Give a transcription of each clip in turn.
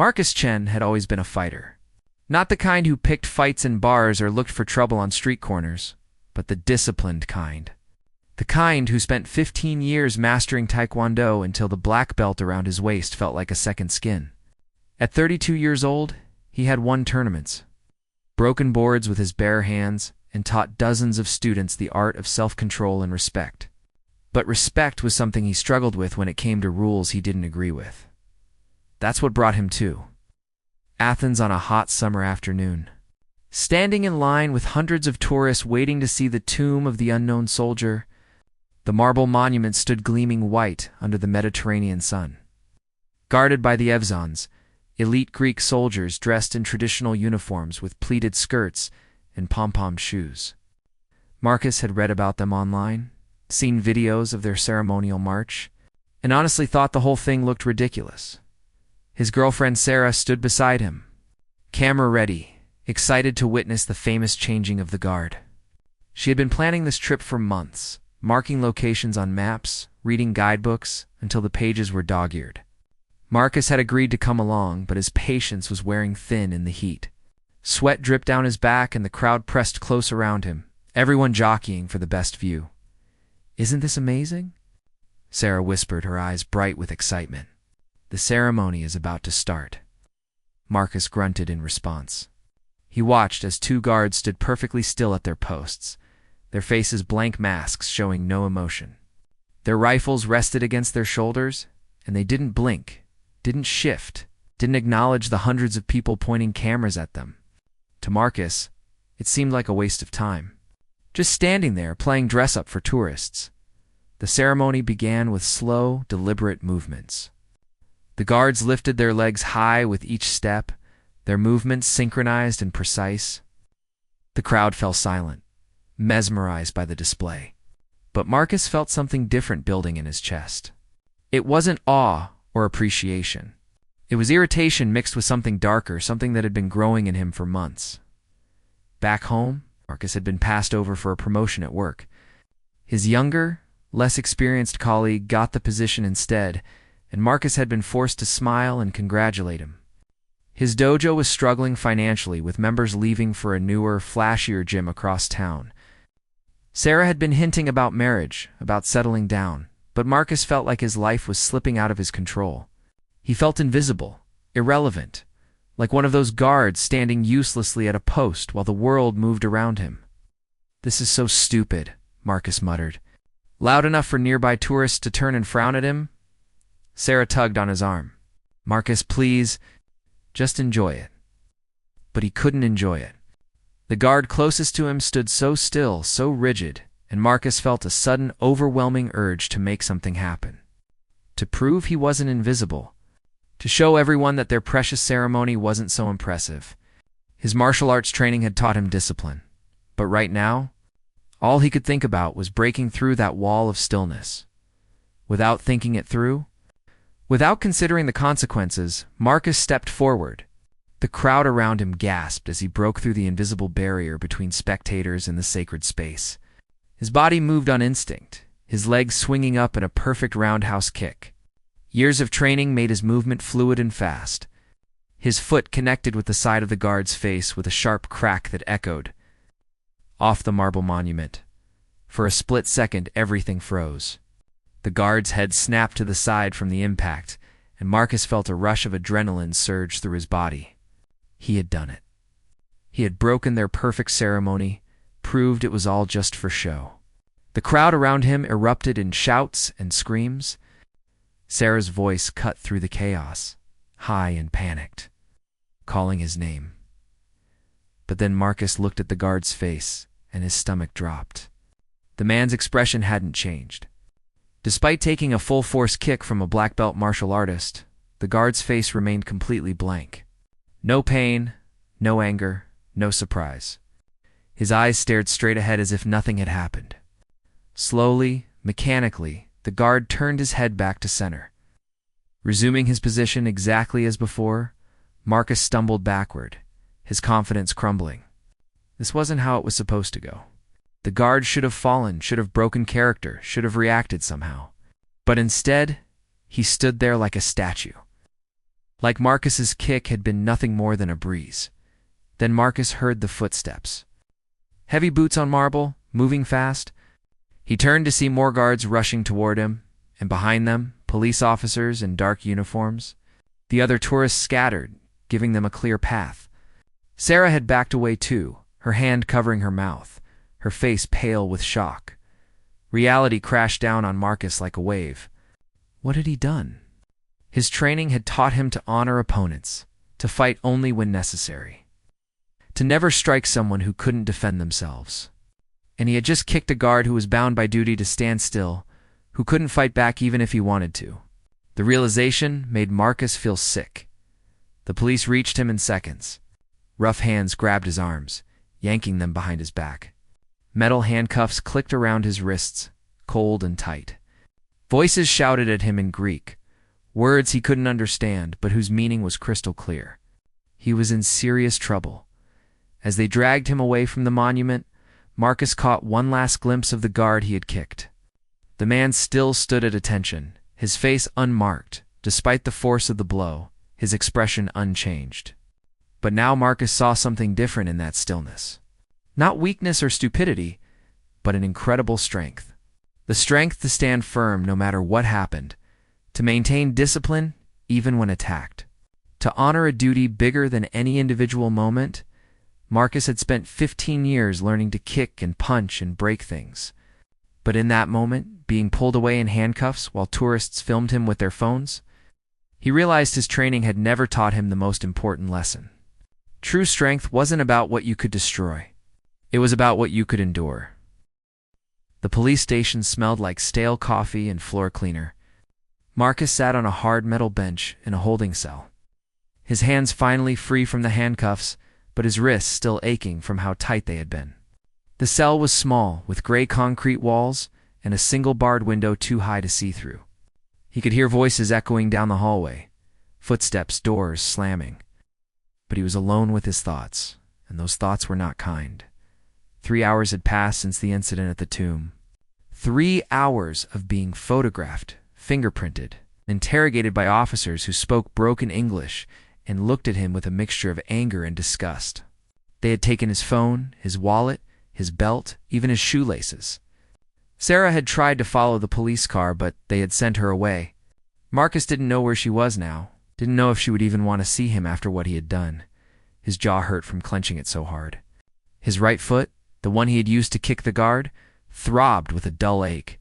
Marcus Chen had always been a fighter. Not the kind who picked fights in bars or looked for trouble on street corners, but the disciplined kind. The kind who spent 15 years mastering Taekwondo until the black belt around his waist felt like a second skin. At 32 years old, he had won tournaments, broken boards with his bare hands, and taught dozens of students the art of self-control and respect. But respect was something he struggled with when it came to rules he didn't agree with. That's what brought him to Athens on a hot summer afternoon. Standing in line with hundreds of tourists waiting to see the tomb of the unknown soldier, the marble monument stood gleaming white under the Mediterranean sun. Guarded by the Evzons, elite Greek soldiers dressed in traditional uniforms with pleated skirts and pom-pom shoes. Marcus had read about them online, seen videos of their ceremonial march, and honestly thought the whole thing looked ridiculous. His girlfriend Sarah stood beside him, camera ready, excited to witness the famous changing of the guard. She had been planning this trip for months, marking locations on maps, reading guidebooks, until the pages were dog-eared. Marcus had agreed to come along, but his patience was wearing thin in the heat. Sweat dripped down his back and the crowd pressed close around him, everyone jockeying for the best view. "Isn't this amazing?" Sarah whispered, her eyes bright with excitement. "The ceremony is about to start." Marcus grunted in response. He watched as two guards stood perfectly still at their posts, their faces blank masks showing no emotion. Their rifles rested against their shoulders, and they didn't blink, didn't shift, didn't acknowledge the hundreds of people pointing cameras at them. To Marcus, it seemed like a waste of time. Just standing there, playing dress-up for tourists. The ceremony began with slow, deliberate movements. The guards lifted their legs high with each step, their movements synchronized and precise. The crowd fell silent, mesmerized by the display. But Marcus felt something different building in his chest. It wasn't awe or appreciation. It was irritation mixed with something darker, something that had been growing in him for months. Back home, Marcus had been passed over for a promotion at work. His younger, less experienced colleague got the position instead, and Marcus had been forced to smile and congratulate him. His dojo was struggling financially, with members leaving for a newer, flashier gym across town. Sarah had been hinting about marriage, about settling down, but Marcus felt like his life was slipping out of his control. He felt invisible, irrelevant, like one of those guards standing uselessly at a post while the world moved around him. "This is so stupid," Marcus muttered. Loud enough for nearby tourists to turn and frown at him, Sarah tugged on his arm. "Marcus, please, just enjoy it." But he couldn't enjoy it. The guard closest to him stood so still, so rigid, and Marcus felt a sudden, overwhelming urge to make something happen. To prove he wasn't invisible. To show everyone that their precious ceremony wasn't so impressive. His martial arts training had taught him discipline. But right now, all he could think about was breaking through that wall of stillness. Without thinking it through, without considering the consequences, Marcus stepped forward. The crowd around him gasped as he broke through the invisible barrier between spectators and the sacred space. His body moved on instinct, his legs swinging up in a perfect roundhouse kick. Years of training made his movement fluid and fast. His foot connected with the side of the guard's face with a sharp crack that echoed off the marble monument. For a split second, everything froze. The guard's head snapped to the side from the impact, and Marcus felt a rush of adrenaline surge through his body. He had done it. He had broken their perfect ceremony, proved it was all just for show. The crowd around him erupted in shouts and screams. Sarah's voice cut through the chaos, high and panicked, calling his name. But then Marcus looked at the guard's face, and his stomach dropped. The man's expression hadn't changed. Despite taking a full-force kick from a black belt martial artist, the guard's face remained completely blank. No pain, no anger, no surprise. His eyes stared straight ahead as if nothing had happened. Slowly, mechanically, the guard turned his head back to center. Resuming his position exactly as before, Marcus stumbled backward, his confidence crumbling. This wasn't how it was supposed to go. The guard should have fallen, should have broken character, should have reacted somehow. But instead, he stood there like a statue. Like Marcus's kick had been nothing more than a breeze. Then Marcus heard the footsteps. Heavy boots on marble, moving fast. He turned to see more guards rushing toward him, and behind them, police officers in dark uniforms. The other tourists scattered, giving them a clear path. Sarah had backed away too, her hand covering her mouth, her face pale with shock. Reality crashed down on Marcus like a wave. What had he done? His training had taught him to honor opponents, to fight only when necessary, to never strike someone who couldn't defend themselves. And he had just kicked a guard who was bound by duty to stand still, who couldn't fight back even if he wanted to. The realization made Marcus feel sick. The police reached him in seconds. Rough hands grabbed his arms, yanking them behind his back. Metal handcuffs clicked around his wrists, cold and tight. Voices shouted at him in Greek, words he couldn't understand but whose meaning was crystal clear. He was in serious trouble. As they dragged him away from the monument, Marcus caught one last glimpse of the guard he had kicked. The man still stood at attention, his face unmarked, despite the force of the blow, his expression unchanged. But now Marcus saw something different in that stillness. Not weakness or stupidity, but an incredible strength. The strength to stand firm no matter what happened, to maintain discipline even when attacked, to honor a duty bigger than any individual moment. Marcus had spent 15 years learning to kick and punch and break things. But in that moment, being pulled away in handcuffs while tourists filmed him with their phones, he realized his training had never taught him the most important lesson. True strength wasn't about what you could destroy. It was about what you could endure. The police station smelled like stale coffee and floor cleaner. Marcus sat on a hard metal bench in a holding cell. His hands finally free from the handcuffs, but his wrists still aching from how tight they had been. The cell was small, with gray concrete walls and a single barred window too high to see through. He could hear voices echoing down the hallway, footsteps, doors slamming. But he was alone with his thoughts, and those thoughts were not kind. 3 hours had passed since the incident at the tomb. 3 hours of being photographed, fingerprinted, interrogated by officers who spoke broken English and looked at him with a mixture of anger and disgust. They had taken his phone, his wallet, his belt, even his shoelaces. Sarah had tried to follow the police car, but they had sent her away. Marcus didn't know where she was now, didn't know if she would even want to see him after what he had done. His jaw hurt from clenching it so hard. His right foot, the one he had used to kick the guard, throbbed with a dull ache.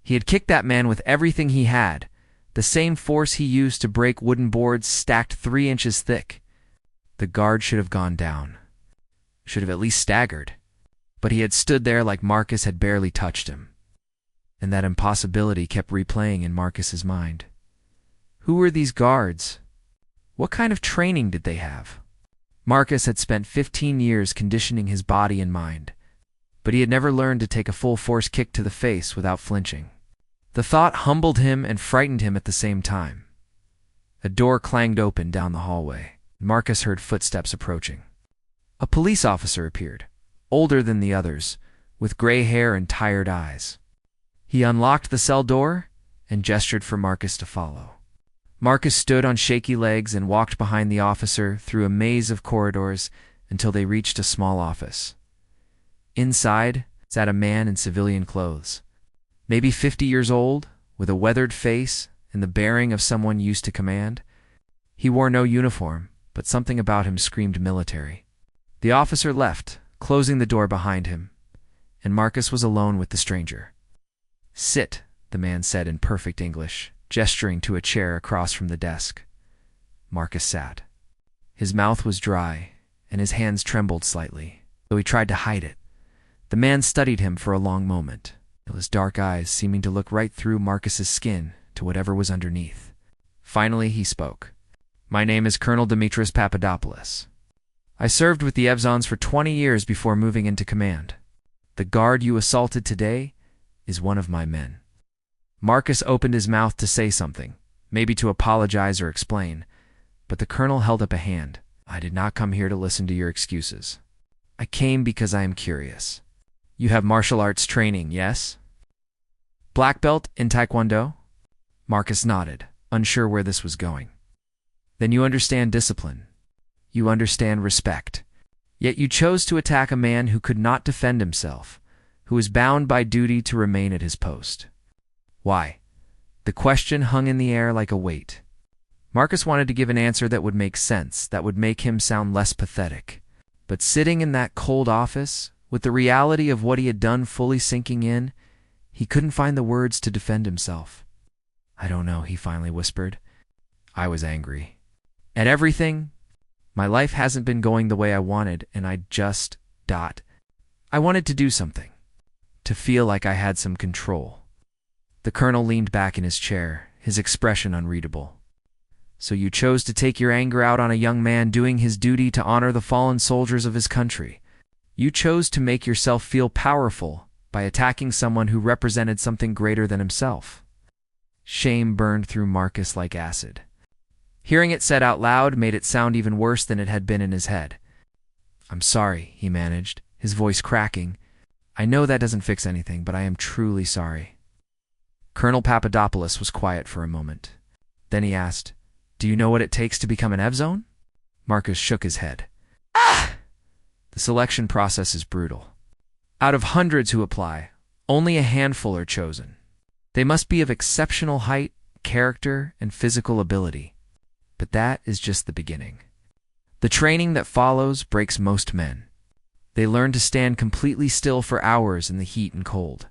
He had kicked that man with everything he had, the same force he used to break wooden boards stacked 3 inches thick. The guard should have gone down, should have at least staggered. But he had stood there like Marcus had barely touched him. And that impossibility kept replaying in Marcus's mind. Who were these guards? What kind of training did they have? Marcus had spent 15 years conditioning his body and mind, but he had never learned to take a full-force kick to the face without flinching. The thought humbled him and frightened him at the same time. A door clanged open down the hallway. Marcus heard footsteps approaching. A police officer appeared, older than the others, with gray hair and tired eyes. He unlocked the cell door and gestured for Marcus to follow. Marcus stood on shaky legs and walked behind the officer through a maze of corridors until they reached a small office. Inside sat a man in civilian clothes, maybe 50 years old, with a weathered face and the bearing of someone used to command. He wore no uniform, but something about him screamed military. The officer left, closing the door behind him, and Marcus was alone with the stranger. "Sit," the man said in perfect English, gesturing to a chair across from the desk. Marcus sat. His mouth was dry, and his hands trembled slightly, though he tried to hide it. The man studied him for a long moment, his dark eyes seeming to look right through Marcus's skin to whatever was underneath. Finally he spoke. "My name is Colonel Dimitris Papadopoulos. I served with the Evzons for 20 years before moving into command. The guard you assaulted today is one of my men." Marcus opened his mouth to say something, maybe to apologize or explain, but the colonel held up a hand. "I did not come here to listen to your excuses. I came because I am curious. You have martial arts training, yes? Black belt in Taekwondo?" Marcus nodded, unsure where this was going. Then you understand discipline. You understand respect. Yet you chose to attack a man who could not defend himself, who was bound by duty to remain at his post. Why? The question hung in the air like a weight. Marcus wanted to give an answer that would make sense, that would make him sound less pathetic. But sitting in that cold office, with the reality of what he had done fully sinking in, he couldn't find the words to defend himself. "I don't know," he finally whispered. "I was angry. At everything. My life hasn't been going the way I wanted, and I wanted to do something. To feel like I had some control." The colonel leaned back in his chair, his expression unreadable. "So you chose to take your anger out on a young man doing his duty to honor the fallen soldiers of his country. You chose to make yourself feel powerful by attacking someone who represented something greater than himself." Shame burned through Marcus like acid. Hearing it said out loud made it sound even worse than it had been in his head. "I'm sorry," he managed, his voice cracking. "I know that doesn't fix anything, but I am truly sorry." Colonel Papadopoulos was quiet for a moment. Then he asked, "Do you know what it takes to become an Evzone?" Marcus shook his head. The selection process is brutal. Out of hundreds who apply, only a handful are chosen. They must be of exceptional height, character, and physical ability. But that is just the beginning. The training that follows breaks most men. They learn to stand completely still for hours in the heat and cold.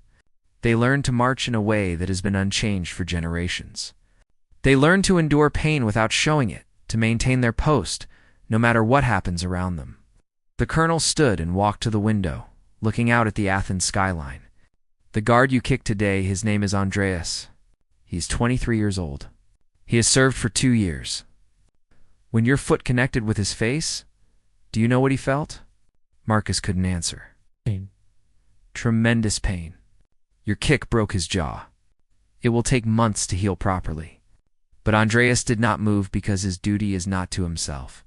They learn to march in a way that has been unchanged for generations. They learn to endure pain without showing it, to maintain their post, no matter what happens around them. The colonel stood and walked to the window, looking out at the Athens skyline. "The guard you kicked today, his name is Andreas. He's 23 years old. He has served for 2 years. When your foot connected with his face, do you know what he felt?" Marcus couldn't answer. Pain. "Tremendous pain. Your kick broke his jaw. It will take months to heal properly." But Andreas did not move because his duty is not to himself.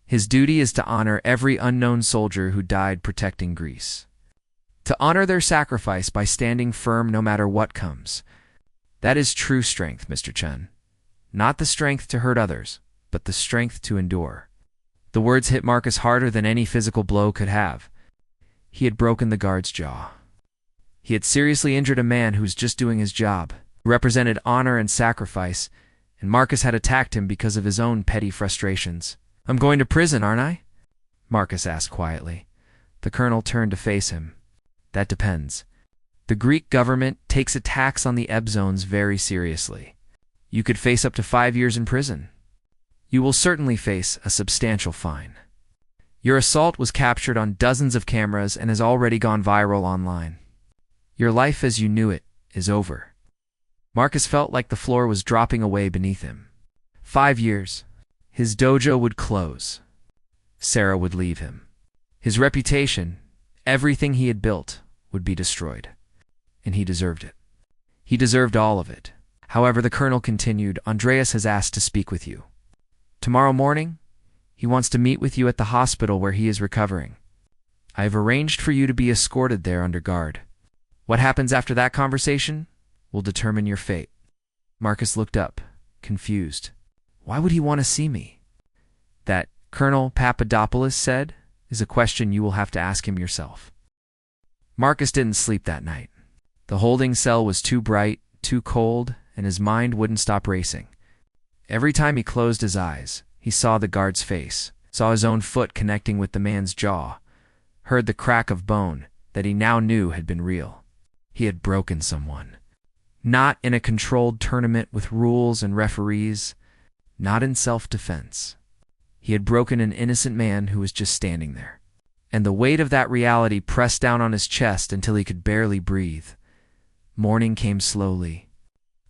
His duty is to honor every unknown soldier who died protecting Greece. To honor their sacrifice by standing firm no matter what comes. That is true strength, Mr. Chen. Not the strength to hurt others, but the strength to endure. The words hit Marcus harder than any physical blow could have. He had broken the guard's jaw. He had seriously injured a man who was just doing his job, who represented honor and sacrifice, and Marcus had attacked him because of his own petty frustrations. "I'm going to prison, aren't I?" Marcus asked quietly. The colonel turned to face him. "That depends. The Greek government takes attacks on the Evzones very seriously. You could face up to 5 years in prison. You will certainly face a substantial fine. Your assault was captured on dozens of cameras and has already gone viral online. Your life as you knew it is over." Marcus felt like the floor was dropping away beneath him. 5 years. His dojo would close. Sarah would leave him. His reputation, everything he had built, would be destroyed. And he deserved it. He deserved all of it. However, the colonel continued, "Andreas has asked to speak with you. Tomorrow morning, he wants to meet with you at the hospital where he is recovering. I have arranged for you to be escorted there under guard. What happens after that conversation will determine your fate." Marcus looked up, confused. Why would he want to see me? That, Colonel Papadopoulos said, is a question you will have to ask him yourself. Marcus didn't sleep that night. The holding cell was too bright, too cold, and his mind wouldn't stop racing. Every time he closed his eyes, he saw the guard's face, saw his own foot connecting with the man's jaw, heard the crack of bone that he now knew had been real. He had broken someone. Not in a controlled tournament with rules and referees, not in self-defense. He had broken an innocent man who was just standing there. And the weight of that reality pressed down on his chest until he could barely breathe. Morning came slowly,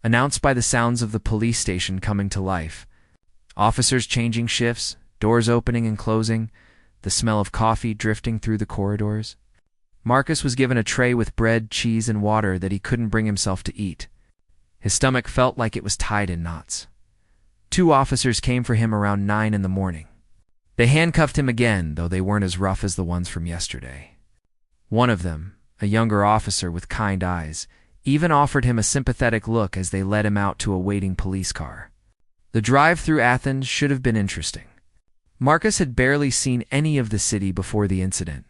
announced by the sounds of the police station coming to life. Officers changing shifts, doors opening and closing, the smell of coffee drifting through the corridors. Marcus was given a tray with bread, cheese, and water that he couldn't bring himself to eat. His stomach felt like it was tied in knots. 2 officers came for him around 9 in the morning. They handcuffed him again, though they weren't as rough as the ones from yesterday. One of them, a younger officer with kind eyes, even offered him a sympathetic look as they led him out to a waiting police car. The drive through Athens should have been interesting. Marcus had barely seen any of the city before the incident,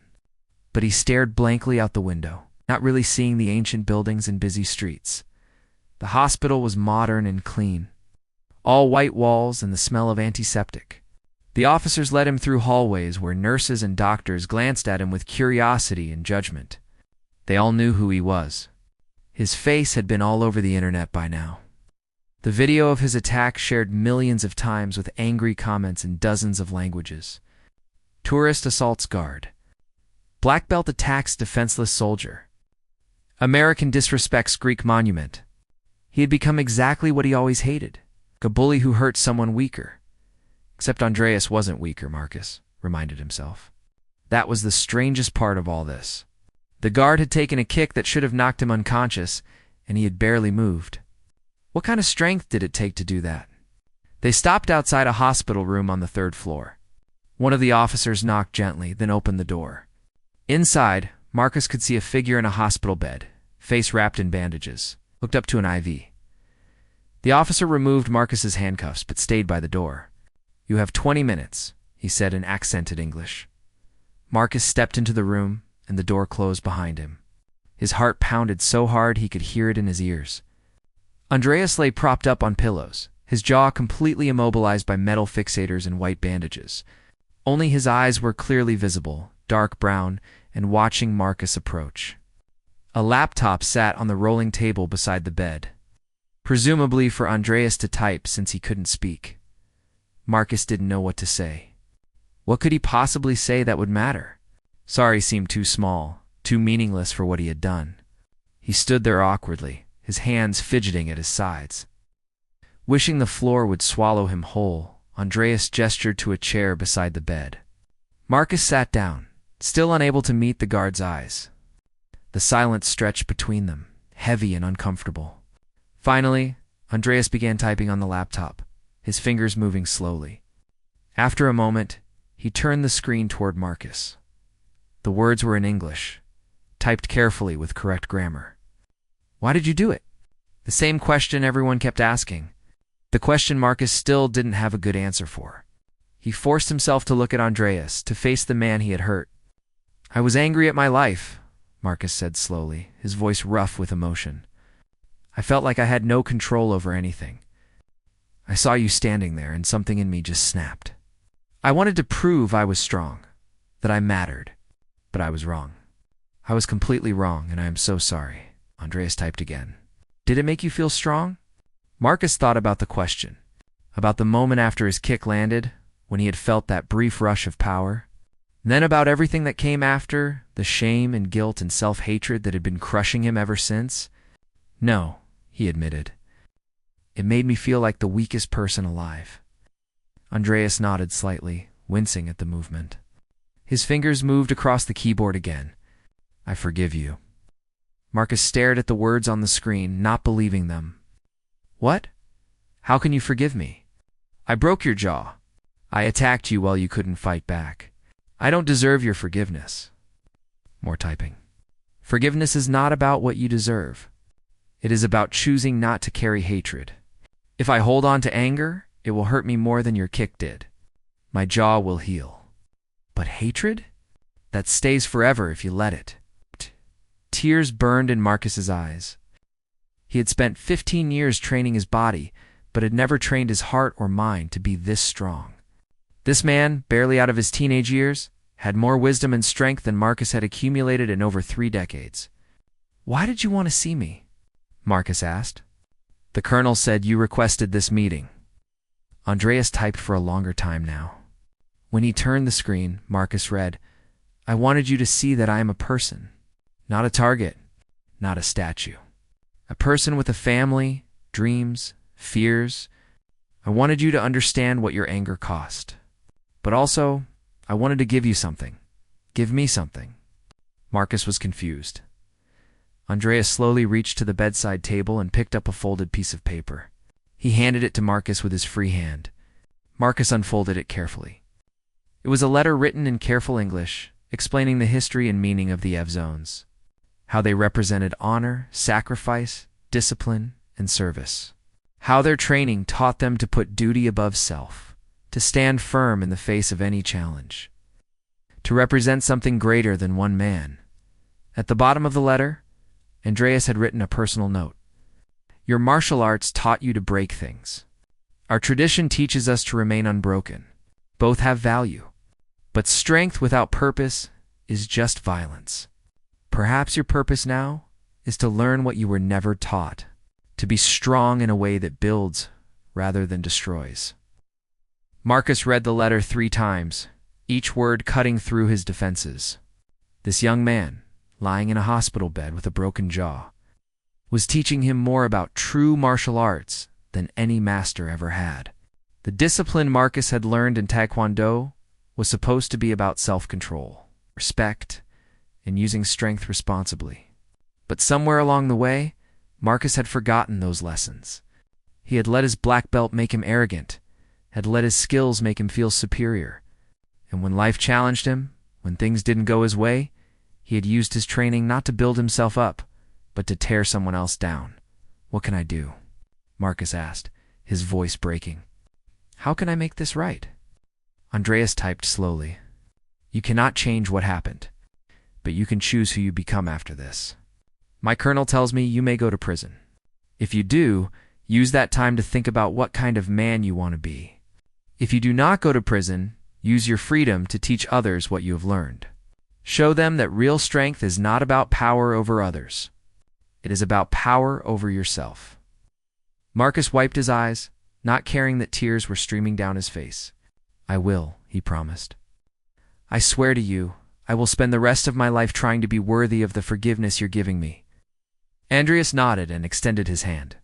but he stared blankly out the window, not really seeing the ancient buildings and busy streets. The hospital was modern and clean, all white walls and the smell of antiseptic. The officers led him through hallways where nurses and doctors glanced at him with curiosity and judgment. They all knew who he was. His face had been all over the internet by now. The video of his attack shared millions of times with angry comments in dozens of languages. Tourist assaults guard. Black belt attacks defenseless soldier. American disrespects Greek monument. He had become exactly what he always hated, a bully who hurt someone weaker. Except Andreas wasn't weaker, Marcus reminded himself. That was the strangest part of all this. The guard had taken a kick that should have knocked him unconscious, and he had barely moved. What kind of strength did it take to do that? They stopped outside a hospital room on the 3rd floor. One of the officers knocked gently, then opened the door. Inside, Marcus could see a figure in a hospital bed, face wrapped in bandages, hooked up to an IV. The officer removed Marcus's handcuffs but stayed by the door. "You have 20 minutes," he said in accented English. Marcus stepped into the room, and the door closed behind him. His heart pounded so hard he could hear it in his ears. Andreas lay propped up on pillows, his jaw completely immobilized by metal fixators and white bandages. Only his eyes were clearly visible, dark brown, and watching Marcus approach. A laptop sat on the rolling table beside the bed, presumably for Andreas to type since he couldn't speak. Marcus didn't know what to say. What could he possibly say that would matter? Sorry seemed too small, too meaningless for what he had done. He stood there awkwardly, his hands fidgeting at his sides. Wishing the floor would swallow him whole, Andreas gestured to a chair beside the bed. Marcus sat down, still unable to meet the guard's eyes. The silence stretched between them, heavy and uncomfortable. Finally, Andreas began typing on the laptop, his fingers moving slowly. After a moment, he turned the screen toward Marcus. The words were in English, typed carefully with correct grammar. "Why did you do it?" The same question everyone kept asking. The question Marcus still didn't have a good answer for. He forced himself to look at Andreas, to face the man he had hurt. "I was angry at my life," Marcus said slowly, his voice rough with emotion. "I felt like I had no control over anything. I saw you standing there, and something in me just snapped. I wanted to prove I was strong, that I mattered, but I was wrong. I was completely wrong, and I am so sorry." Andreas typed again. "Did it make you feel strong?" Marcus thought about the question, about the moment after his kick landed, when he had felt that brief rush of power. Then about everything that came after, the shame and guilt and self-hatred that had been crushing him ever since. "No," he admitted. "It made me feel like the weakest person alive." Andreas nodded slightly, wincing at the movement. His fingers moved across the keyboard again. "I forgive you." Marcus stared at the words on the screen, not believing them. "What? How can you forgive me? I broke your jaw. I attacked you while you couldn't fight back. I don't deserve your forgiveness." More typing. "Forgiveness is not about what you deserve. It is about choosing not to carry hatred. If I hold on to anger, it will hurt me more than your kick did. My jaw will heal. But hatred? That stays forever if you let it." Tears burned in Marcus's eyes. He had spent 15 years training his body, but had never trained his heart or mind to be this strong. This man, barely out of his teenage years, had more wisdom and strength than Marcus had accumulated in over 3 decades. "Why did you want to see me?" Marcus asked. "The colonel said you requested this meeting." Andreas typed for a longer time now. When he turned the screen, Marcus read, "I wanted you to see that I am a person, not a target, not a statue. A person with a family, dreams, fears. I wanted you to understand what your anger cost. But also, I wanted to give you something. Give me something." Marcus was confused. Andreas slowly reached to the bedside table and picked up a folded piece of paper. He handed it to Marcus with his free hand. Marcus unfolded it carefully. It was a letter written in careful English, explaining the history and meaning of the F zones, how they represented honor, sacrifice, discipline, and service, how their training taught them to put duty above self, to stand firm in the face of any challenge, to represent something greater than one man. At the bottom of the letter, Andreas had written a personal note. Your martial arts taught you to break things. Our tradition teaches us to remain unbroken. Both have value. But strength without purpose is just violence. Perhaps your purpose now is to learn what you were never taught, to be strong in a way that builds rather than destroys. Marcus read the letter 3 times, each word cutting through his defenses. This young man, lying in a hospital bed with a broken jaw, was teaching him more about true martial arts than any master ever had. The discipline Marcus had learned in Taekwondo was supposed to be about self-control, respect, and using strength responsibly. But somewhere along the way, Marcus had forgotten those lessons. He had let his black belt make him arrogant, had let his skills make him feel superior. And when life challenged him, when things didn't go his way, he had used his training not to build himself up, but to tear someone else down. What can I do? Marcus asked, his voice breaking. How can I make this right? Andreas typed slowly. You cannot change what happened, but you can choose who you become after this. My colonel tells me you may go to prison. If you do, use that time to think about what kind of man you want to be. If you do not go to prison, use your freedom to teach others what you have learned. Show them that real strength is not about power over others. It is about power over yourself. Marcus wiped his eyes, not caring that tears were streaming down his face. I will, he promised. I swear to you, I will spend the rest of my life trying to be worthy of the forgiveness you're giving me. Andreas nodded and extended his hand.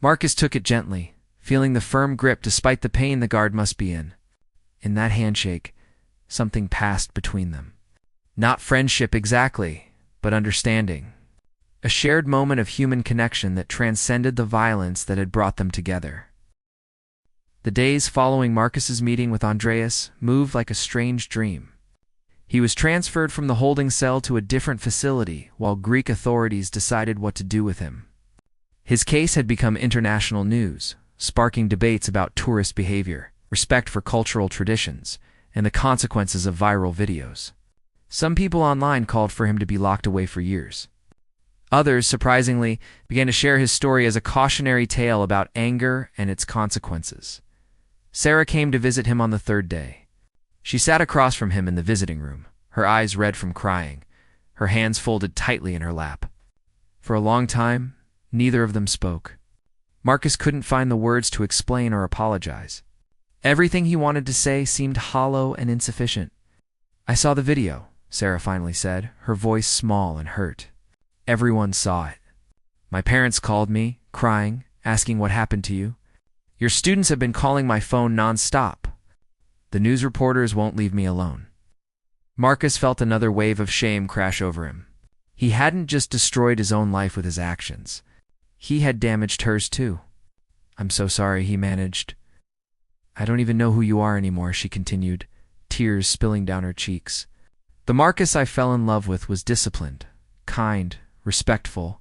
Marcus took it gently, feeling the firm grip despite the pain the guard must be in. In that handshake, something passed between them. Not friendship exactly, but understanding. A shared moment of human connection that transcended the violence that had brought them together. The days following Marcus's meeting with Andreas moved like a strange dream. He was transferred from the holding cell to a different facility while Greek authorities decided what to do with him. His case had become international news, sparking debates about tourist behavior, respect for cultural traditions, and the consequences of viral videos. Some people online called for him to be locked away for years. Others, surprisingly, began to share his story as a cautionary tale about anger and its consequences. Sarah came to visit him on the 3rd day. She sat across from him in the visiting room, her eyes red from crying, her hands folded tightly in her lap. For a long time, neither of them spoke. Marcus couldn't find the words to explain or apologize. Everything he wanted to say seemed hollow and insufficient. I saw the video, Sarah finally said, her voice small and hurt. Everyone saw it. My parents called me, crying, asking what happened to you. Your students have been calling my phone non-stop. The news reporters won't leave me alone. Marcus felt another wave of shame crash over him. He hadn't just destroyed his own life with his actions. He had damaged hers too. I'm so sorry, he managed. I don't even know who you are anymore, she continued, tears spilling down her cheeks. The Marcus I fell in love with was disciplined, kind, respectful.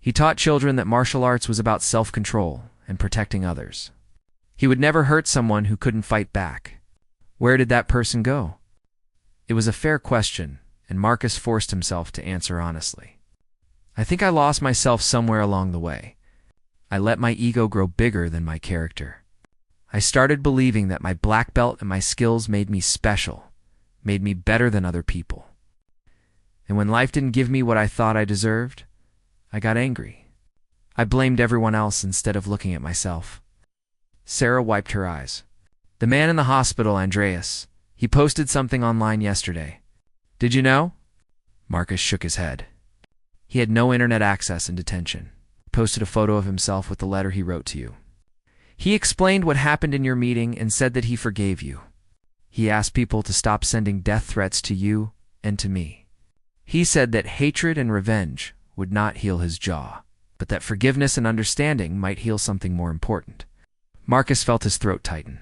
He taught children that martial arts was about self-control and protecting others. He would never hurt someone who couldn't fight back. Where did that person go? It was a fair question, and Marcus forced himself to answer honestly. I think I lost myself somewhere along the way. I let my ego grow bigger than my character. I started believing that my black belt and my skills made me special, made me better than other people. And when life didn't give me what I thought I deserved, I got angry. I blamed everyone else instead of looking at myself. Sarah wiped her eyes. The man in the hospital, Andreas, he posted something online yesterday. Did you know? Marcus shook his head. He had no internet access in detention. He posted a photo of himself with the letter he wrote to you. He explained what happened in your meeting and said that he forgave you. He asked people to stop sending death threats to you and to me. He said that hatred and revenge would not heal his jaw, but that forgiveness and understanding might heal something more important. Marcus felt his throat tighten.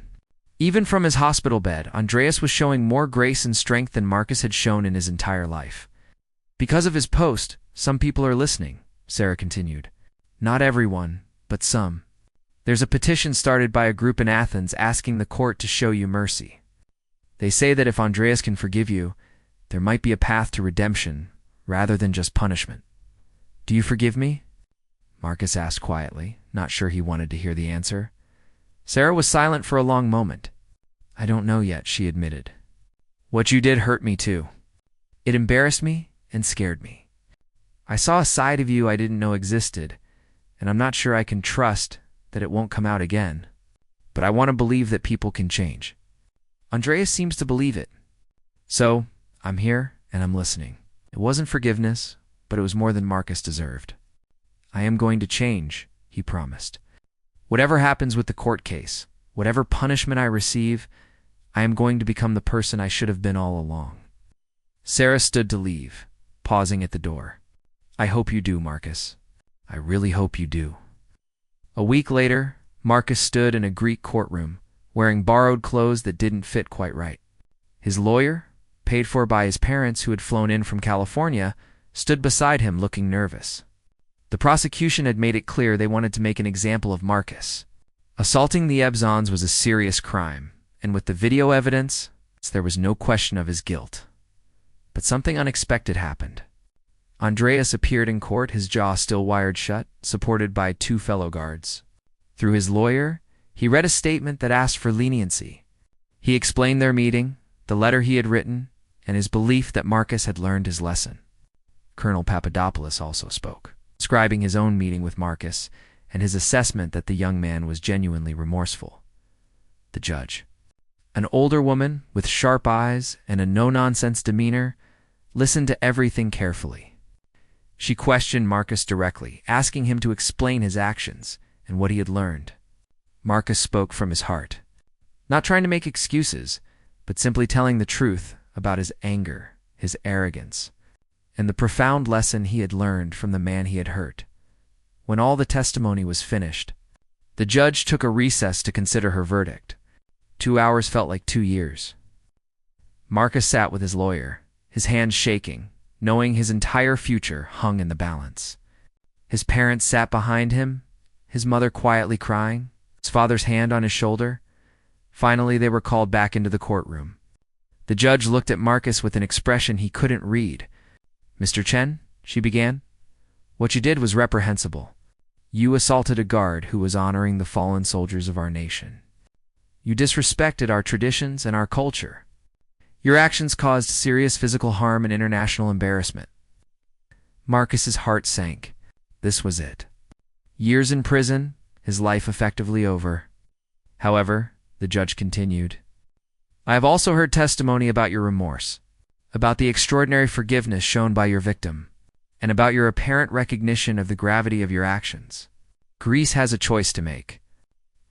Even from his hospital bed, Andreas was showing more grace and strength than Marcus had shown in his entire life. Because of his post, some people are listening, Sarah continued. Not everyone, but some. There's a petition started by a group in Athens asking the court to show you mercy. They say that if Andreas can forgive you, there might be a path to redemption rather than just punishment. Do you forgive me? Marcus asked quietly, not sure he wanted to hear the answer. Sarah was silent for a long moment. I don't know yet, she admitted. What you did hurt me too. It embarrassed me and scared me. I saw a side of you I didn't know existed, and I'm not sure I can trust that it won't come out again. But I want to believe that people can change. Andreas seems to believe it. So, I'm here and I'm listening. It wasn't forgiveness, but it was more than Marcus deserved. I am going to change, he promised. Whatever happens with the court case, whatever punishment I receive, I am going to become the person I should have been all along. Sarah stood to leave, pausing at the door. I hope you do, Marcus. I really hope you do. A week later, Marcus stood in a Greek courtroom, wearing borrowed clothes that didn't fit quite right. His lawyer, paid for by his parents who had flown in from California, stood beside him looking nervous. The prosecution had made it clear they wanted to make an example of Marcus. Assaulting the Ebzons was a serious crime, and with the video evidence, there was no question of his guilt. But something unexpected happened. Andreas appeared in court, his jaw still wired shut, supported by 2 fellow guards. Through his lawyer, he read a statement that asked for leniency. He explained their meeting, the letter he had written, and his belief that Marcus had learned his lesson. Colonel Papadopoulos also spoke, describing his own meeting with Marcus and his assessment that the young man was genuinely remorseful. The judge, an older woman with sharp eyes and a no-nonsense demeanor, listened to everything carefully. She questioned Marcus directly, asking him to explain his actions and what he had learned. Marcus spoke from his heart, not trying to make excuses, but simply telling the truth about his anger, his arrogance, and the profound lesson he had learned from the man he had hurt. When all the testimony was finished, the judge took a recess to consider her verdict. 2 hours felt like 2 years. Marcus sat with his lawyer, his hands shaking, knowing his entire future hung in the balance. His parents sat behind him, his mother quietly crying, his father's hand on his shoulder. Finally, they were called back into the courtroom. The judge looked at Marcus with an expression he couldn't read. Mr. Chen, she began, what you did was reprehensible. You assaulted a guard who was honoring the fallen soldiers of our nation. You disrespected our traditions and our culture. Your actions caused serious physical harm and international embarrassment. Marcus's heart sank. This was it. Years in prison, his life effectively over. However, the judge continued, I have also heard testimony about your remorse, about the extraordinary forgiveness shown by your victim, and about your apparent recognition of the gravity of your actions. Greece has a choice to make.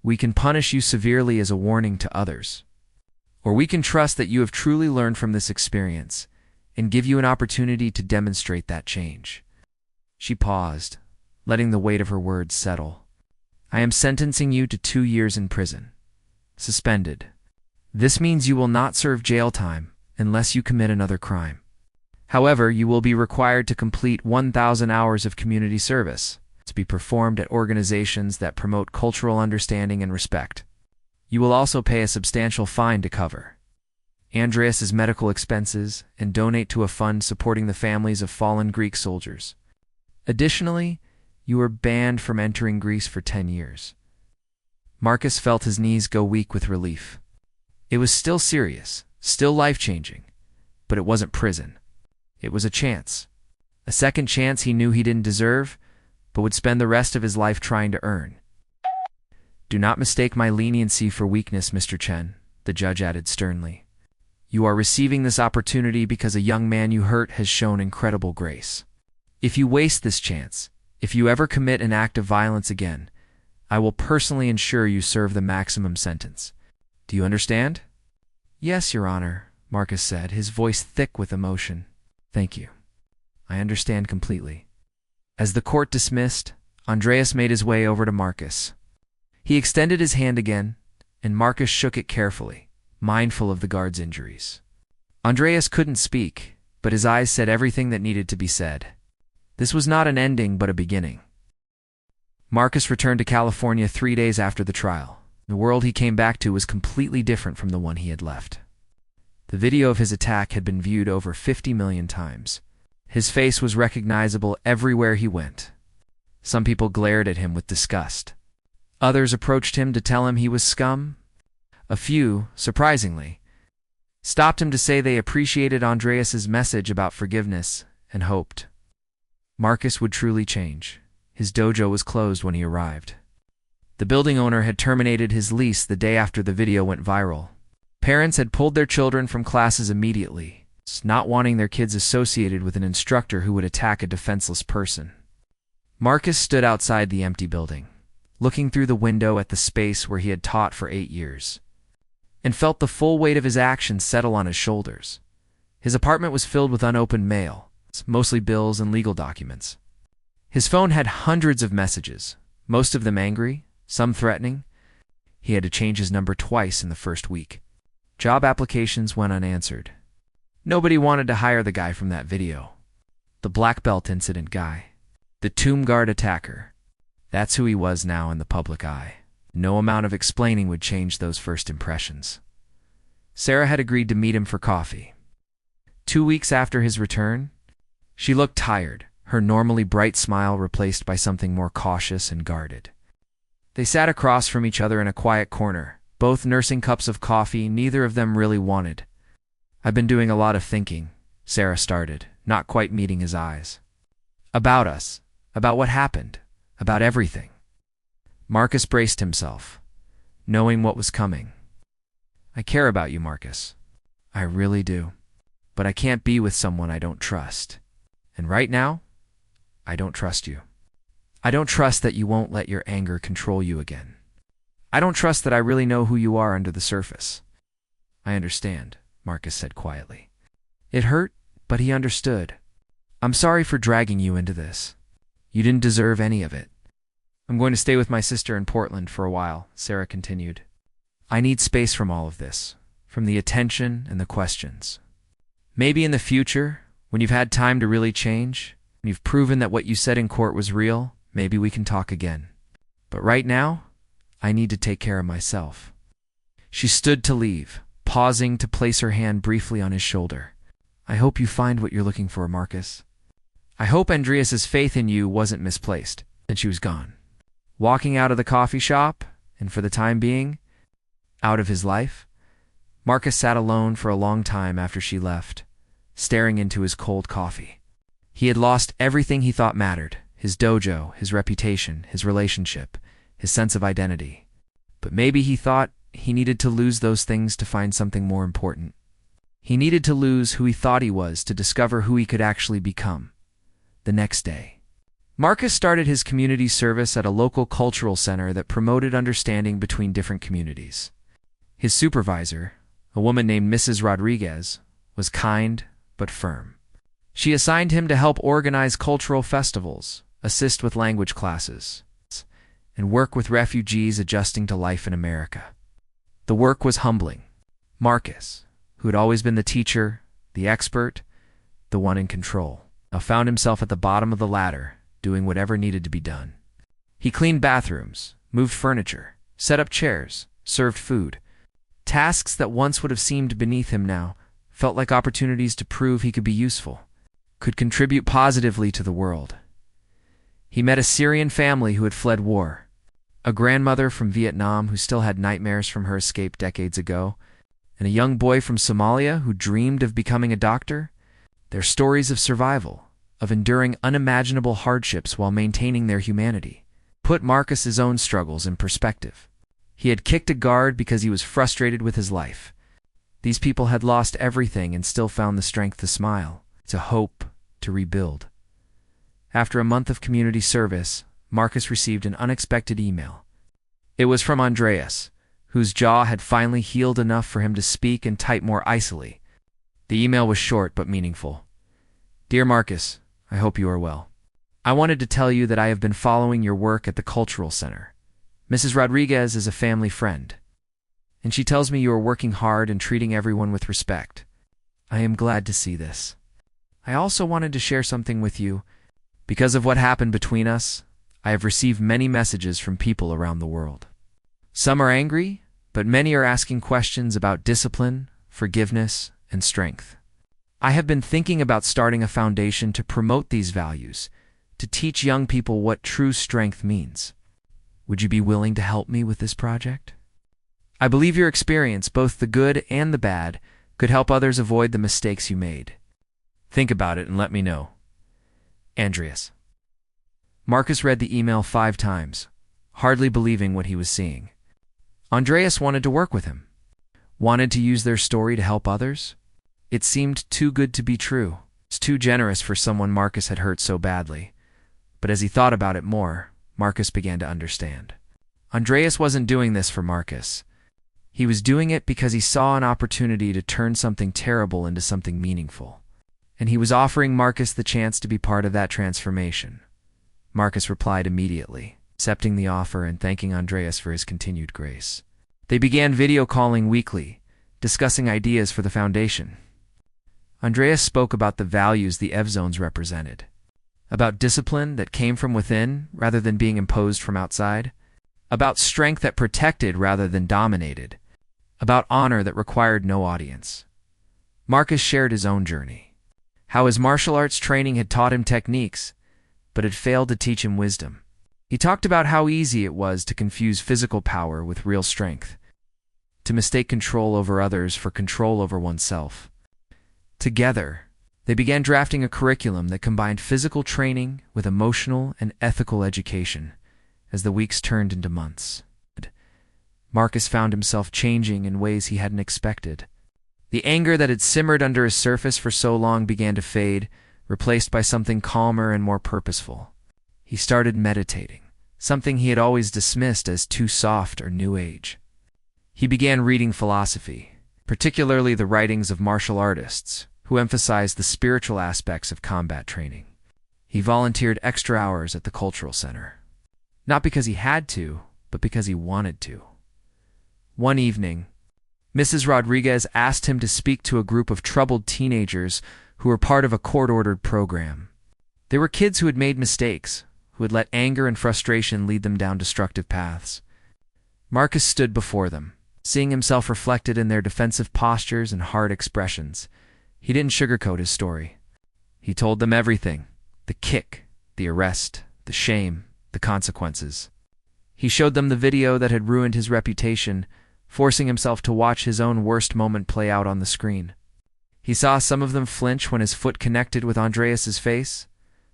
We can punish you severely as a warning to others, or we can trust that you have truly learned from this experience and give you an opportunity to demonstrate that change. She paused, letting the weight of her words settle. I am sentencing you to 2 years in prison, suspended. This means you will not serve jail time unless you commit another crime. However, you will be required to complete 1,000 hours of community service to be performed at organizations that promote cultural understanding and respect. You will also pay a substantial fine to cover Andreas's medical expenses and donate to a fund supporting the families of fallen Greek soldiers. Additionally, you are banned from entering Greece for 10 years. Marcus felt his knees go weak with relief. It was still serious, still life-changing, but it wasn't prison. It was a chance. A second chance he knew he didn't deserve, but would spend the rest of his life trying to earn. Do not mistake my leniency for weakness, Mr. Chen, the judge added sternly. You are receiving this opportunity because a young man you hurt has shown incredible grace. If you waste this chance, if you ever commit an act of violence again, I will personally ensure you serve the maximum sentence. Do you understand? Yes, Your Honor, Marcus said, his voice thick with emotion. Thank you. I understand completely. As the court dismissed, Andreas made his way over to Marcus. He extended his hand again, and Marcus shook it carefully, mindful of the guard's injuries. Andreas couldn't speak, but his eyes said everything that needed to be said. This was not an ending, but a beginning. Marcus returned to California 3 days after the trial. The world he came back to was completely different from the one he had left. The video of his attack had been viewed over 50 million times. His face was recognizable everywhere he went. Some people glared at him with disgust. Others approached him to tell him he was scum. A few, surprisingly, stopped him to say they appreciated Andreas's message about forgiveness and hoped Marcus would truly change. His dojo was closed when he arrived. The building owner had terminated his lease the day after the video went viral. Parents had pulled their children from classes immediately, not wanting their kids associated with an instructor who would attack a defenseless person. Marcus stood outside the empty building, looking through the window at the space where he had taught for 8 years, and felt the full weight of his actions settle on his shoulders. His apartment was filled with unopened mail, mostly bills and legal documents. His phone had hundreds of messages, most of them angry, some threatening. He had to change his number twice in the first week. Job applications went unanswered. Nobody wanted to hire the guy from that video. The black belt incident guy. The tomb guard attacker. That's who he was now in the public eye. No amount of explaining would change those first impressions. Sarah had agreed to meet him for coffee. 2 weeks after his return, she looked tired, her normally bright smile replaced by something more cautious and guarded. They sat across from each other in a quiet corner, both nursing cups of coffee neither of them really wanted. "I've been doing a lot of thinking," Sarah started, not quite meeting his eyes. "About us, about what happened, about everything." Marcus braced himself, knowing what was coming. "I care about you, Marcus. I really do. But I can't be with someone I don't trust. And right now, I don't trust you. I don't trust that you won't let your anger control you again. I don't trust that I really know who you are under the surface." "I understand," Marcus said quietly. It hurt, but he understood. "I'm sorry for dragging you into this. You didn't deserve any of it." "I'm going to stay with my sister in Portland for a while," Sarah continued. "I need space from all of this, from the attention and the questions. Maybe in the future, when you've had time to really change, and you've proven that what you said in court was real, maybe we can talk again. But right now, I need to take care of myself." She stood to leave, pausing to place her hand briefly on his shoulder. "I hope you find what you're looking for, Marcus. I hope Andreas's faith in you wasn't misplaced." Then she was gone. Walking out of the coffee shop, and for the time being, out of his life, Marcus sat alone for a long time after she left, staring into his cold coffee. He had lost everything he thought mattered: his dojo, his reputation, his relationship, his sense of identity. But maybe he thought he needed to lose those things to find something more important. He needed to lose who he thought he was to discover who he could actually become. The next day, Marcus started his community service at a local cultural center that promoted understanding between different communities. His supervisor, a woman named Mrs. Rodriguez, was kind but firm. She assigned him to help organize cultural festivals, assist with language classes, and work with refugees adjusting to life in America. The work was humbling. Marcus, who had always been the teacher, the expert, the one in control, now found himself at the bottom of the ladder, doing whatever needed to be done. He cleaned bathrooms, moved furniture, set up chairs, served food. Tasks that once would have seemed beneath him now felt like opportunities to prove he could be useful, could contribute positively to the world. He met a Syrian family who had fled war, a grandmother from Vietnam who still had nightmares from her escape decades ago, and a young boy from Somalia who dreamed of becoming a doctor. Their stories of survival, of enduring unimaginable hardships while maintaining their humanity, put Marcus's own struggles in perspective. He had kicked a guard because he was frustrated with his life. These people had lost everything and still found the strength to smile, to hope, to rebuild. After a month of community service, Marcus received an unexpected email. It was from Andreas, whose jaw had finally healed enough for him to speak and type more icily. The email was short but meaningful. "Dear Marcus, I hope you are well. I wanted to tell you that I have been following your work at the Cultural Center. Mrs. Rodriguez is a family friend, and she tells me you are working hard and treating everyone with respect. I am glad to see this. I also wanted to share something with you. Because of what happened between us, I have received many messages from people around the world. Some are angry, but many are asking questions about discipline, forgiveness, and strength. I have been thinking about starting a foundation to promote these values, to teach young people what true strength means. Would you be willing to help me with this project? I believe your experience, both the good and the bad, could help others avoid the mistakes you made. Think about it and let me know. Andreas. Marcus read the email 5 times, hardly believing what he was seeing. Andreas wanted to work with him, wanted to use their story to help others. It seemed too good to be true. It's too generous for someone Marcus had hurt so badly. But as he thought about it more, Marcus began to understand. Andreas wasn't doing this for Marcus. He was doing it because he saw an opportunity to turn something terrible into something meaningful. And he was offering Marcus the chance to be part of that transformation. Marcus replied immediately, accepting the offer and thanking Andreas for his continued grace. They began video calling weekly, discussing ideas for the foundation. Andreas spoke about the values the F zones represented, about discipline that came from within rather than being imposed from outside, about strength that protected rather than dominated, about honor that required no audience. Marcus shared his own journey, how his martial arts training had taught him techniques, but had failed to teach him wisdom. He talked about how easy it was to confuse physical power with real strength, to mistake control over others for control over oneself. Together, they began drafting a curriculum that combined physical training with emotional and ethical education. As the weeks turned into months, Marcus found himself changing in ways he hadn't expected. The anger that had simmered under his surface for so long began to fade, replaced by something calmer and more purposeful. He started meditating, something he had always dismissed as too soft or new age. He began reading philosophy, particularly the writings of martial artists, who emphasized the spiritual aspects of combat training. He volunteered extra hours at the cultural center. Not because he had to, but because he wanted to. One evening, Mrs. Rodriguez asked him to speak to a group of troubled teenagers who were part of a court-ordered program. They were kids who had made mistakes, who had let anger and frustration lead them down destructive paths. Marcus stood before them, seeing himself reflected in their defensive postures and hard expressions. He didn't sugarcoat his story. He told them everything: the kick, the arrest, the shame, the consequences. He showed them the video that had ruined his reputation, forcing himself to watch his own worst moment play out on the screen. He saw some of them flinch when his foot connected with Andreas's face,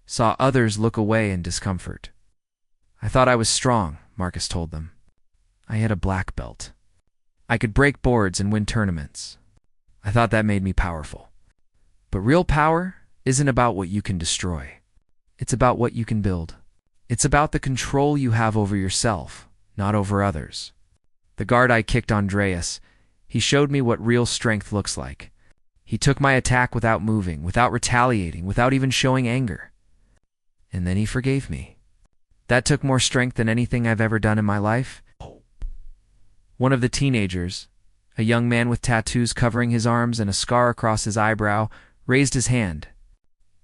saw others look away in discomfort. I thought I was strong, Marcus told them. I had a black belt. I could break boards and win tournaments. I thought that made me powerful. But real power isn't about what you can destroy. It's about what you can build. It's about the control you have over yourself, not over others. The guard I kicked Andreas, he showed me what real strength looks like. He took my attack without moving, without retaliating, without even showing anger. And then he forgave me. That took more strength than anything I've ever done in my life. One of the teenagers, a young man with tattoos covering his arms and a scar across his eyebrow, raised his hand.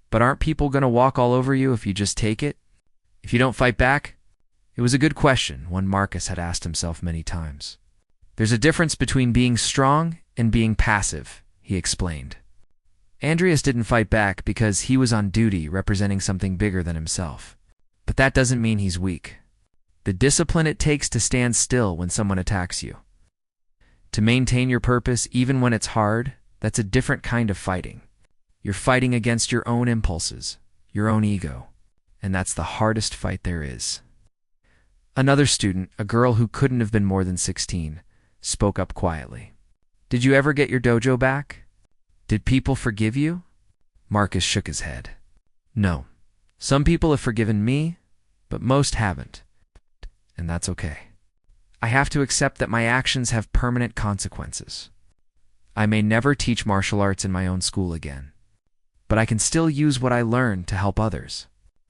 But aren't people going to walk all over you if you just take it? If you don't fight back? It was a good question, one Marcus had asked himself many times. There's a difference between being strong and being passive, he explained. Andreas didn't fight back because he was on duty representing something bigger than himself. But that doesn't mean he's weak. The discipline it takes to stand still when someone attacks you, to maintain your purpose even when it's hard, that's a different kind of fighting. You're fighting against your own impulses, your own ego. And that's the hardest fight there is. Another student, a girl who couldn't have been more than 16, spoke up quietly. Did you ever get your dojo back? Did people forgive you? Marcus shook his head. No. Some people have forgiven me, but most haven't. And that's okay. I have to accept that my actions have permanent consequences. I may never teach martial arts in my own school again, but I can still use what I learned to help others.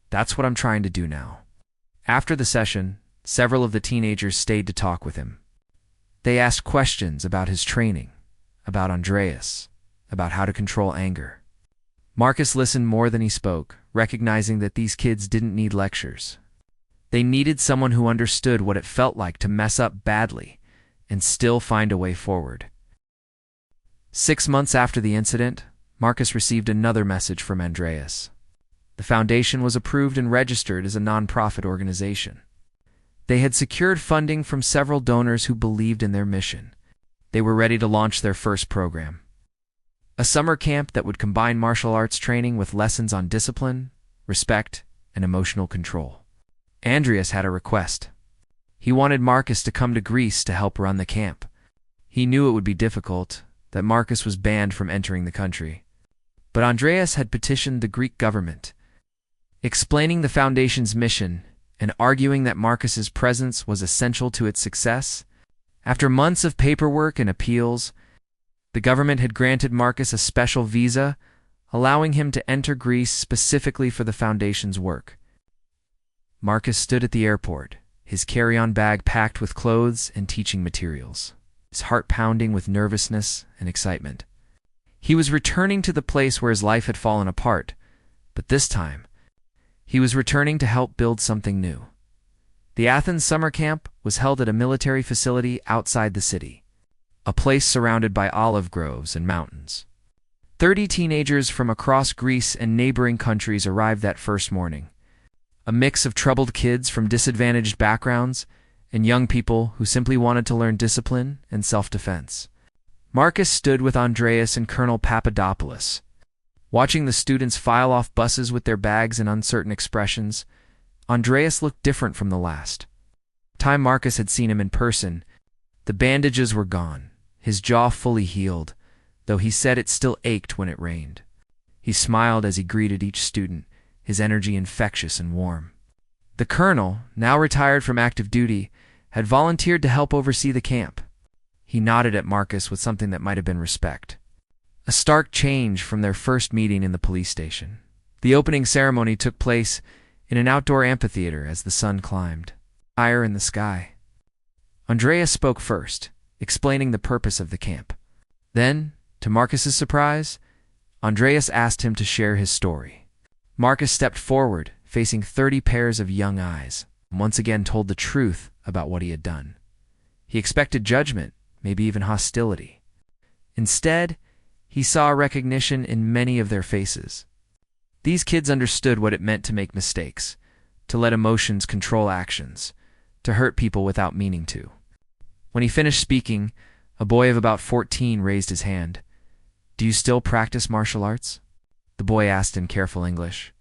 That's what I'm trying to do now. After the session, several of the teenagers stayed to talk with him. They asked questions about his training, about Andreas, about how to control anger. Marcus listened more than he spoke, recognizing that these kids didn't need lectures. They needed someone who understood what it felt like to mess up badly and still find a way forward. 6 months after the incident, Marcus received another message from Andreas. The foundation was approved and registered as a non-profit organization. They had secured funding from several donors who believed in their mission. They were ready to launch their first program. A summer camp that would combine martial arts training with lessons on discipline, respect, and emotional control. Andreas had a request. He wanted Marcus to come to Greece to help run the camp. He knew it would be difficult, that Marcus was banned from entering the country. But Andreas had petitioned the Greek government, explaining the foundation's mission and arguing that Marcus's presence was essential to its success. After months of paperwork and appeals, the government had granted Marcus a special visa, allowing him to enter Greece specifically for the foundation's work. Marcus stood at the airport, his carry-on bag packed with clothes and teaching materials, his heart pounding with nervousness and excitement. He was returning to the place where his life had fallen apart, but this time, he was returning to help build something new. The Athens summer camp was held at a military facility outside the city, a place surrounded by olive groves and mountains. 30 teenagers from across Greece and neighboring countries arrived that first morning, a mix of troubled kids from disadvantaged backgrounds and young people who simply wanted to learn discipline and self-defense. Marcus stood with Andreas and Colonel Papadopoulos, watching the students file off buses with their bags and uncertain expressions. Andreas looked different from the last time Marcus had seen him in person. The bandages were gone, his jaw fully healed, though he said it still ached when it rained. He smiled as he greeted each student, his energy infectious and warm. The colonel, now retired from active duty, had volunteered to help oversee the camp. He nodded at Marcus with something that might have been respect. A stark change from their first meeting in the police station. The opening ceremony took place in an outdoor amphitheater as the sun climbed higher in the sky. Andreas spoke first, explaining the purpose of the camp. Then, to Marcus's surprise, Andreas asked him to share his story. Marcus stepped forward, facing 30 pairs of young eyes, and once again told the truth about what he had done. He expected judgment, maybe even hostility. Instead, he saw recognition in many of their faces. These kids understood what it meant to make mistakes, to let emotions control actions, to hurt people without meaning to. When he finished speaking, a boy of about 14 raised his hand. "Do you still practice martial arts?" the boy asked in careful English.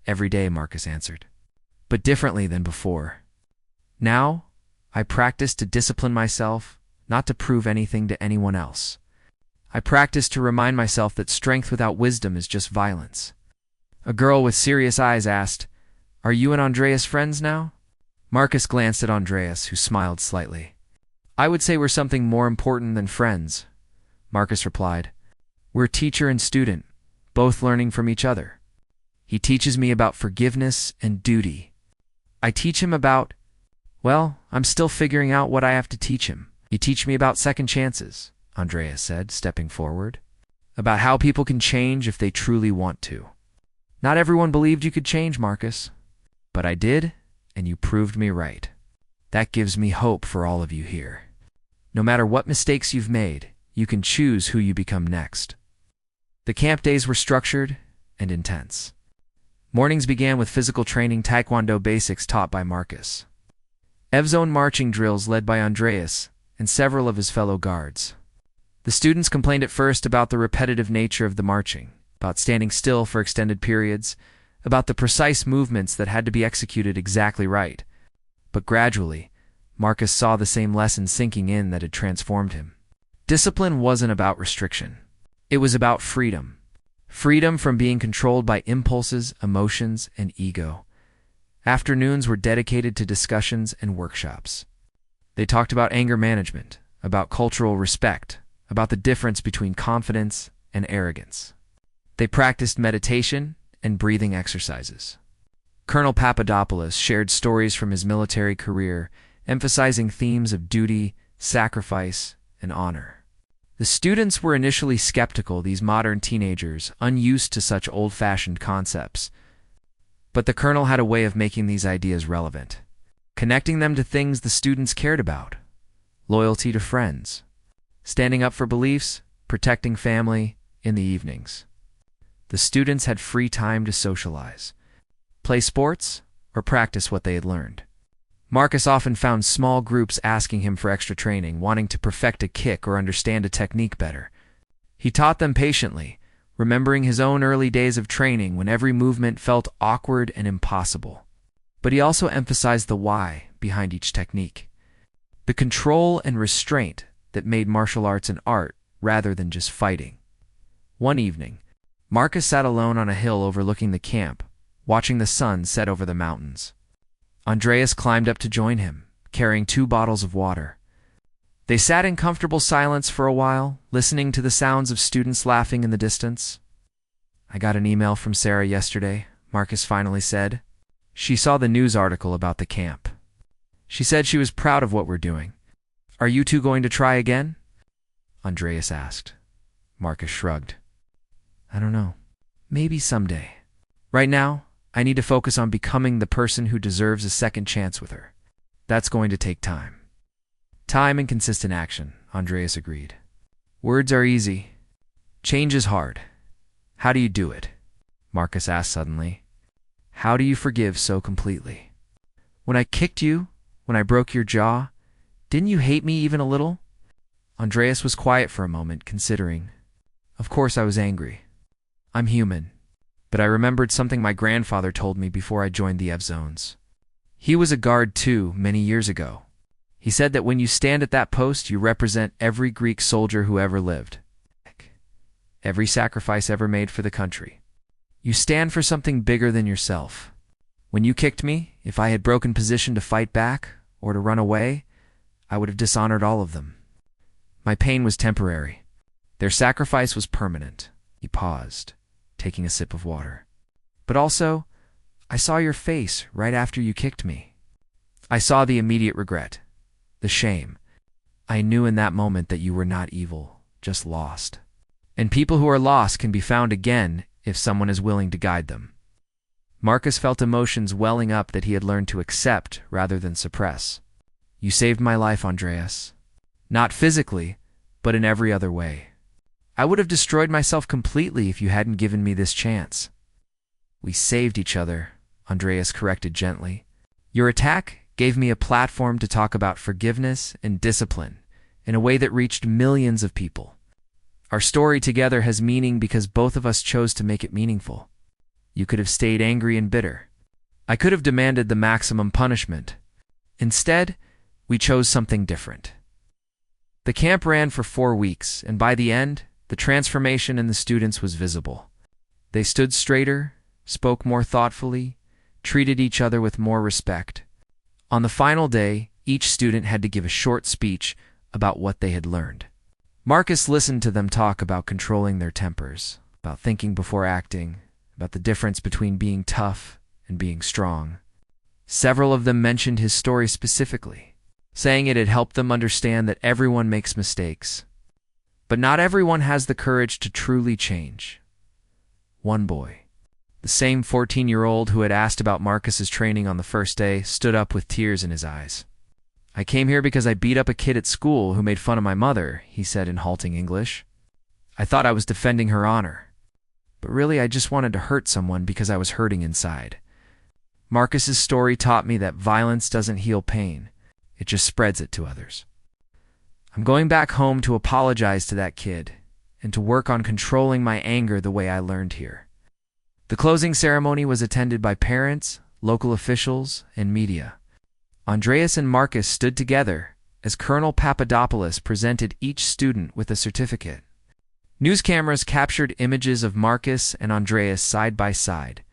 "Every day," Marcus answered, "but differently than before. Now, I practice to discipline myself, not to prove anything to anyone else. I practice to remind myself that strength without wisdom is just violence." A girl with serious eyes asked, "Are you and Andreas friends now?" Marcus glanced at Andreas, who smiled slightly. "I would say we're something more important than friends," Marcus replied. "We're teacher and student, both learning from each other. He teaches me about forgiveness and duty. I teach him about, well, I'm still figuring out what I have to teach him. You teach me about second chances," Andreas said, stepping forward. "About how people can change if they truly want to. Not everyone believed you could change, Marcus. But I did, and you proved me right. That gives me hope for all of you here. No matter what mistakes you've made, you can choose who you become next." The camp days were structured and intense. Mornings began with physical training taekwondo basics taught by Marcus. F-zone marching drills led by Andreas and several of his fellow guards. The students complained at first about the repetitive nature of the marching, about standing still for extended periods, about the precise movements that had to be executed exactly right. But gradually, Marcus saw the same lesson sinking in that had transformed him. Discipline wasn't about restriction. It was about freedom. Freedom from being controlled by impulses, emotions, and ego. Afternoons were dedicated to discussions and workshops. They talked about anger management, about cultural respect, about the difference between confidence and arrogance. They practiced meditation and breathing exercises. Colonel Papadopoulos shared stories from his military career, emphasizing themes of duty, sacrifice, and honor. The students were initially skeptical, these modern teenagers, unused to such old-fashioned concepts. But the colonel had a way of making these ideas relevant, connecting them to things the students cared about: loyalty to friends, standing up for beliefs, protecting family in the evenings. The students had free time to socialize, play sports, or practice what they had learned. Marcus often found small groups asking him for extra training, wanting to perfect a kick or understand a technique better. He taught them patiently, remembering his own early days of training when every movement felt awkward and impossible. But he also emphasized the why behind each technique, the control and restraint that made martial arts an art rather than just fighting. One evening, Marcus sat alone on a hill overlooking the camp, watching the sun set over the mountains. Andreas climbed up to join him, carrying 2 bottles of water. They sat in comfortable silence for a while, listening to the sounds of students laughing in the distance. "I got an email from Sarah yesterday," Marcus finally said. "She saw the news article about the camp. She said she was proud of what we're doing. Are you two going to try again?" Andreas asked. Marcus shrugged. "I don't know. Maybe someday. Right now, I need to focus on becoming the person who deserves a second chance with her. That's going to take time." "Time and consistent action," Andreas agreed. "Words are easy. Change is hard. How do you do it?" Marcus asked suddenly. "How do you forgive so completely? When I kicked you, when I broke your jaw, didn't you hate me even a little?" Andreas was quiet for a moment, considering. "Of course I was angry. I'm human. But I remembered something my grandfather told me before I joined the Evzones. He was a guard too, many years ago. He said that when you stand at that post, you represent every Greek soldier who ever lived. Every sacrifice ever made for the country. You stand for something bigger than yourself. When you kicked me, if I had broken position to fight back or to run away, I would have dishonored all of them. My pain was temporary. Their sacrifice was permanent." He paused, taking a sip of water. "But also, I saw your face right after you kicked me. I saw the immediate regret, the shame. I knew in that moment that you were not evil, just lost. And people who are lost can be found again if someone is willing to guide them." Marcus felt emotions welling up that he had learned to accept rather than suppress. "You saved my life, Andreas. Not physically, but in every other way. I would have destroyed myself completely if you hadn't given me this chance." "We saved each other," Andreas corrected gently. "Your attack gave me a platform to talk about forgiveness and discipline in a way that reached millions of people. Our story together has meaning because both of us chose to make it meaningful. You could have stayed angry and bitter. I could have demanded the maximum punishment. Instead, we chose something different." The camp ran for 4 weeks, and by the end, the transformation in the students was visible. They stood straighter, spoke more thoughtfully, treated each other with more respect. On the final day, each student had to give a short speech about what they had learned. Marcus listened to them talk about controlling their tempers, about thinking before acting, about the difference between being tough and being strong. Several of them mentioned his story specifically, saying it had helped them understand that everyone makes mistakes. But not everyone has the courage to truly change. One boy, the same 14-year-old who had asked about Marcus's training on the first day, stood up with tears in his eyes. "I came here because I beat up a kid at school who made fun of my mother," he said in halting English. "I thought I was defending her honor. But really I just wanted to hurt someone because I was hurting inside. Marcus's story taught me that violence doesn't heal pain. It just spreads it to others. I'm going back home to apologize to that kid and to work on controlling my anger the way I learned here." The closing ceremony was attended by parents, local officials, and media. Andreas and Marcus stood together as Colonel Papadopoulos presented each student with a certificate. News cameras captured images of Marcus and Andreas side by side,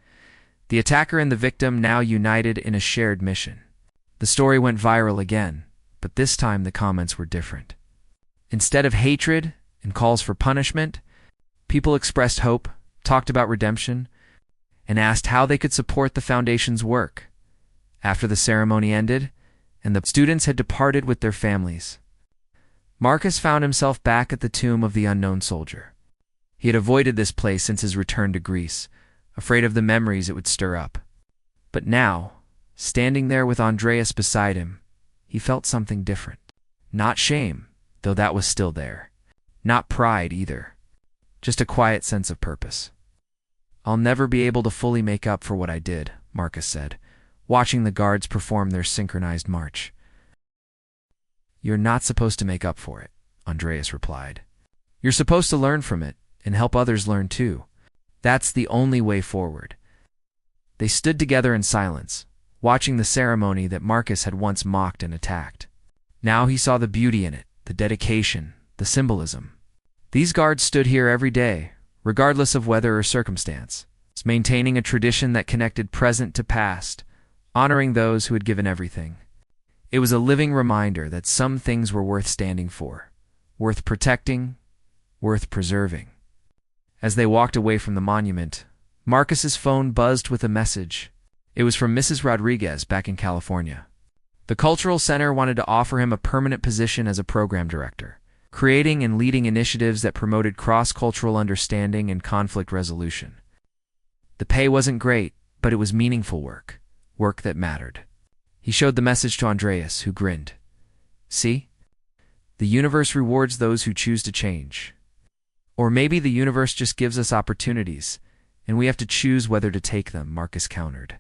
the attacker and the victim now united in a shared mission. The story went viral again, but this time the comments were different. Instead of hatred and calls for punishment, people expressed hope, talked about redemption, and asked how they could support the foundation's work. After the ceremony ended, and the students had departed with their families, Marcus found himself back at the tomb of the unknown soldier. He had avoided this place since his return to Greece, afraid of the memories it would stir up. But now, standing there with Andreas beside him, he felt something different. Not shame, though that was still there. Not pride either. Just a quiet sense of purpose. "I'll never be able to fully make up for what I did," Marcus said, watching the guards perform their synchronized march. "You're not supposed to make up for it," Andreas replied. "You're supposed to learn from it and help others learn too. That's the only way forward." They stood together in silence, watching the ceremony that Marcus had once mocked and attacked. Now he saw the beauty in it, the dedication, the symbolism. These guards stood here every day, regardless of weather or circumstance, maintaining a tradition that connected present to past, honoring those who had given everything. It was a living reminder that some things were worth standing for, worth protecting, worth preserving. As they walked away from the monument, Marcus's phone buzzed with a message. It was from Mrs. Rodriguez back in California. The Cultural Center wanted to offer him a permanent position as a program director, creating and leading initiatives that promoted cross-cultural understanding and conflict resolution. The pay wasn't great, but it was meaningful work, work that mattered. He showed the message to Andreas, who grinned. "See? The universe rewards those who choose to change. Or maybe the universe just gives us opportunities, and we have to choose whether to take them," Marcus countered.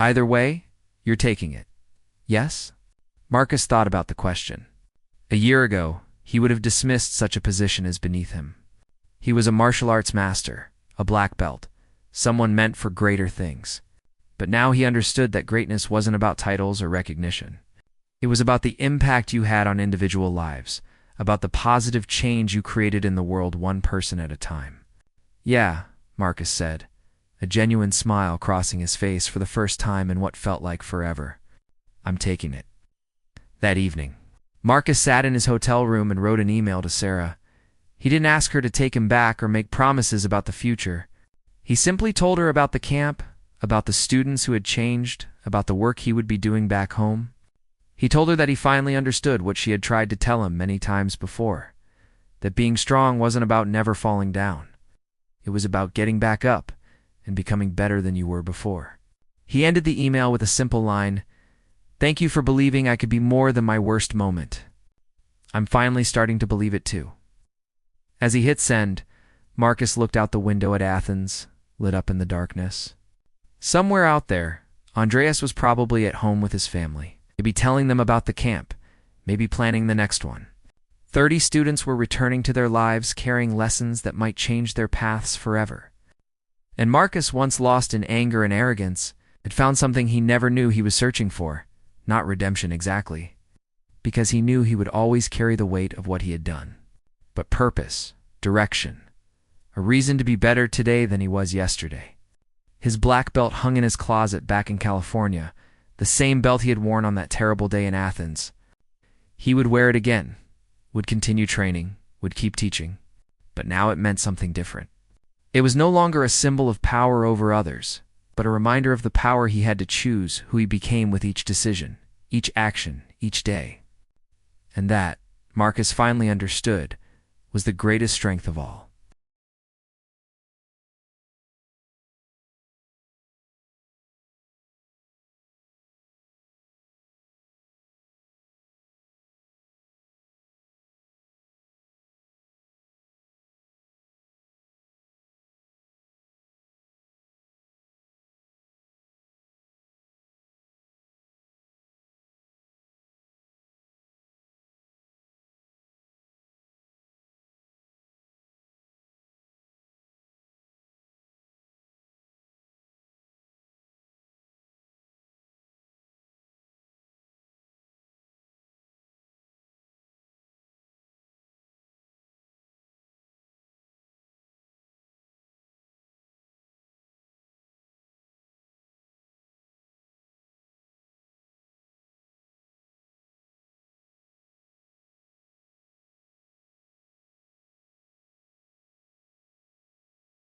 "Either way, you're taking it. Yes?" Marcus thought about the question. A year ago, he would have dismissed such a position as beneath him. He was a martial arts master, a black belt, someone meant for greater things. But now he understood that greatness wasn't about titles or recognition. It was about the impact you had on individual lives, about the positive change you created in the world one person at a time. "Yeah," Marcus said, a genuine smile crossing his face for the first time in what felt like forever. "I'm taking it." That evening, Marcus sat in his hotel room and wrote an email to Sarah. He didn't ask her to take him back or make promises about the future. He simply told her about the camp, about the students who had changed, about the work he would be doing back home. He told her that he finally understood what she had tried to tell him many times before, that being strong wasn't about never falling down. It was about getting back up and becoming better than you were before. He ended the email with a simple line, "Thank you for believing I could be more than my worst moment. I'm finally starting to believe it too." As he hit send, Marcus looked out the window at Athens, lit up in the darkness. Somewhere out there, Andreas was probably at home with his family, maybe telling them about the camp, maybe planning the next one. 30 students were returning to their lives carrying lessons that might change their paths forever. And Marcus, once lost in anger and arrogance, had found something he never knew he was searching for, not redemption exactly, because he knew he would always carry the weight of what he had done, but purpose, direction, a reason to be better today than he was yesterday. His black belt hung in his closet back in California, the same belt he had worn on that terrible day in Athens. He would wear it again, would continue training, would keep teaching, but now it meant something different. It was no longer a symbol of power over others, but a reminder of the power he had to choose who he became with each decision, each action, each day. And that, Marcus finally understood, was the greatest strength of all.